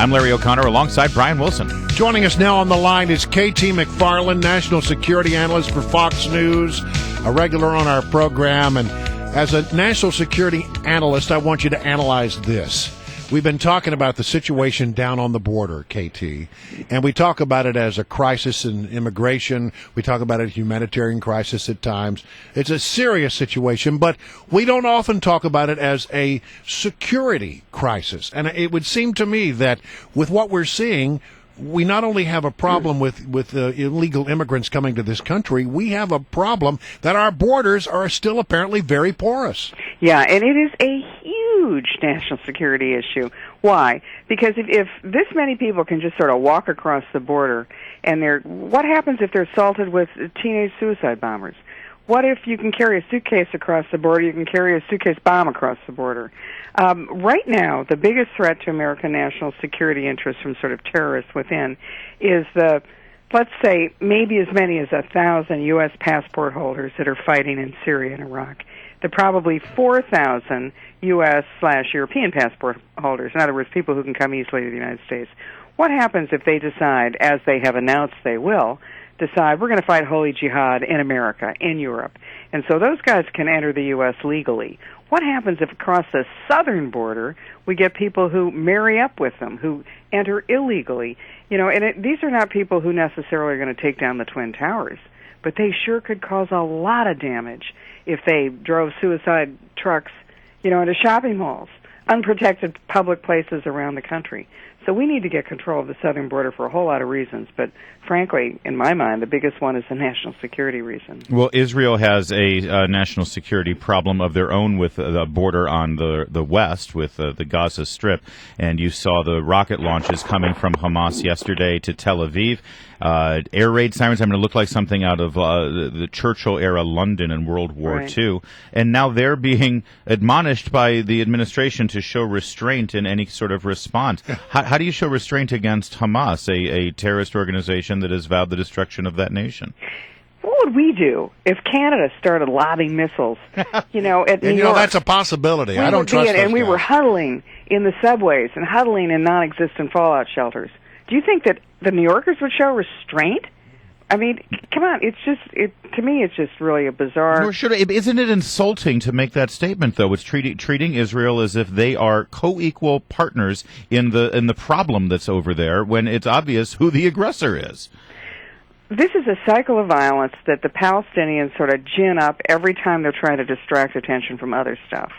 I'm Larry O'Connor alongside Brian Wilson. Joining us now on the line is KT McFarland, National Security Analyst for Fox News, a regular on our program. And as a National Security Analyst, I want you to analyze this. We've been talking about the situation down on the border, KT, and we talk about it as a crisis in immigration. We talk about a humanitarian crisis at times. It's a serious situation, but we don't often talk about it as a security crisis. And it would seem to me that with what we're seeing, we not only have a problem with illegal immigrants coming to this country, we have a problem that our borders are still apparently very porous. Yeah, and it is a huge national security issue. Why? Because if this many people can just sort of walk across the border, and what happens if they're assaulted with teenage suicide bombers? What if you can carry a suitcase across the border, you can carry a suitcase bomb across the border? Right now, the biggest threat to American national security interests from sort of terrorists within is let's say, maybe as many as 1,000 U.S. passport holders that are fighting in Syria and Iraq. There are probably 4,000 U.S./European passport holders, in other words, people who can come easily to the United States. What happens if they decide, as they have announced they will, decide we're going to fight holy jihad in America, in Europe? And so those guys can enter the U.S. legally. What happens if across the southern border we get people who marry up with them, who enter illegally? You know, and these are not people who necessarily are going to take down the Twin Towers, but they sure could cause a lot of damage if they drove suicide trucks, into shopping malls, unprotected public places around the country. So we need to get control of the southern border for a whole lot of reasons, but frankly, in my mind, the biggest one is the national security reason. Well, Israel has a national security problem of their own with the border on the west, with the Gaza Strip, and you saw the rocket launches coming from Hamas yesterday to Tel Aviv. Air raid sirens, going to look like something out of the Churchill-era London in World War II. And now they're being admonished by the administration to show restraint in any sort of response. How do you show restraint against Hamas, a terrorist organization that has vowed the destruction of that nation? What would we do if Canada started lobbing missiles? At New York? That's a possibility. I don't trust those guys. And we were huddling in the subways and huddling in non-existent fallout shelters. Do you think that the New Yorkers would show restraint? I mean, come on, to me, it's just really a bizarre... No, sure. Isn't it insulting to make that statement, though? It's treating Israel as if they are co-equal partners in the problem that's over there, when it's obvious who the aggressor is. This is a cycle of violence that the Palestinians sort of gin up every time they're trying to distract attention from other stuff.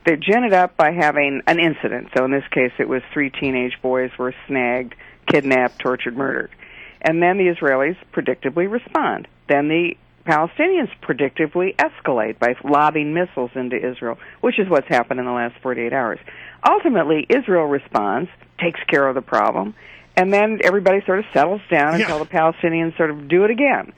They gin it up by having an incident. So in this case, it was 3 teenage boys were snagged, kidnapped, tortured, murdered. And then the Israelis predictably respond. Then the Palestinians predictably escalate by lobbing missiles into Israel, which is what's happened in the last 48 hours. Ultimately, Israel responds, takes care of the problem, and then everybody sort of settles down until the Palestinians sort of do it again.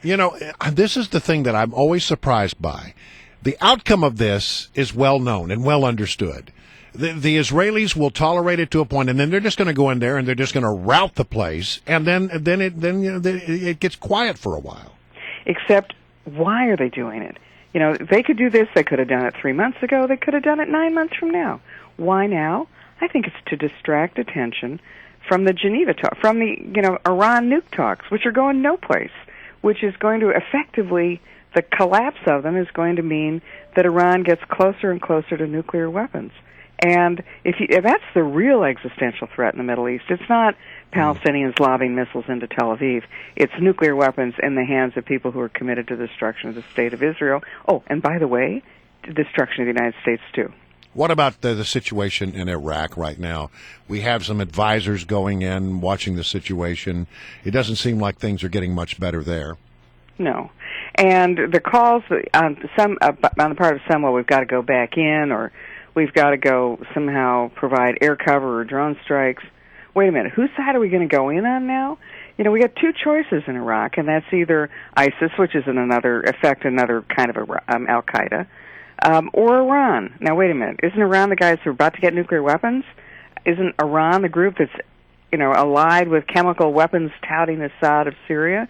This is the thing that I'm always surprised by. The outcome of this is well known and well understood. The Israelis will tolerate it to a point, and then they're just going to go in there and they're just going to rout the place, and then it gets quiet for a while. Except, why are they doing it? They could do this. They could have done it 3 months ago. They could have done it 9 months from now. Why now? I think it's to distract attention from the Geneva talk, from the Iran nuke talks, which are going no place, which is going to effectively, the collapse of them is going to mean that Iran gets closer and closer to nuclear weapons. And if that's the real existential threat in the Middle East, it's not Palestinians lobbing missiles into Tel Aviv. It's nuclear weapons in the hands of people who are committed to the destruction of the state of Israel. Oh, and by the way, the destruction of the United States, too. What about the situation in Iraq right now? We have some advisors going in, watching the situation. It doesn't seem like things are getting much better there. No. And the calls on the part of some, well, we've got to go back in, or we've got to go somehow provide air cover or drone strikes. Wait a minute, whose side are we going to go in on now? We got 2 choices in Iraq, and that's either ISIS, which is another kind of Al-Qaeda, or Iran. Now, wait a minute, isn't Iran the guys who are about to get nuclear weapons? Isn't Iran the group that's, allied with chemical weapons touting Assad of Syria?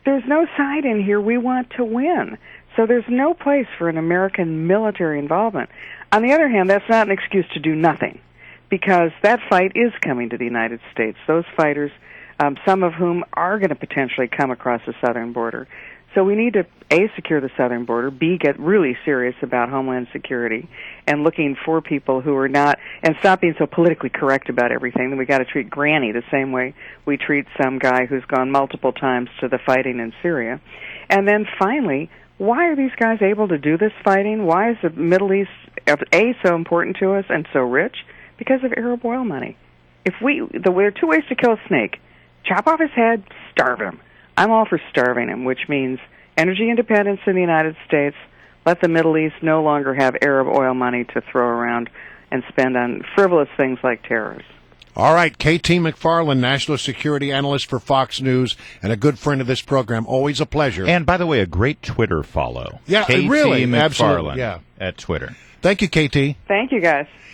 There's no side in here. We want to win. So there's no place for an American military involvement. On the other hand, that's not an excuse to do nothing, because that fight is coming to the United States. Those fighters, some of whom are going to potentially come across the southern border. So we need to, A, secure the southern border, B, get really serious about homeland security and looking for people who are not, and stop being so politically correct about everything. Then we got to treat Granny the same way we treat some guy who's gone multiple times to the fighting in Syria. And then finally, why are these guys able to do this fighting? Why is the Middle East, A, so important to us and so rich? Because of Arab oil money. There are two ways to kill a snake. Chop off his head, starve him. I'm all for starving him, which means energy independence in the United States. Let the Middle East no longer have Arab oil money to throw around and spend on frivolous things like terrorists. All right, KT McFarland, National Security Analyst for Fox News, and a good friend of this program. Always a pleasure. And by the way, a great Twitter follow. Yeah, KT really, McFarland absolutely, yeah. at Twitter. Thank you, KT. Thank you, guys.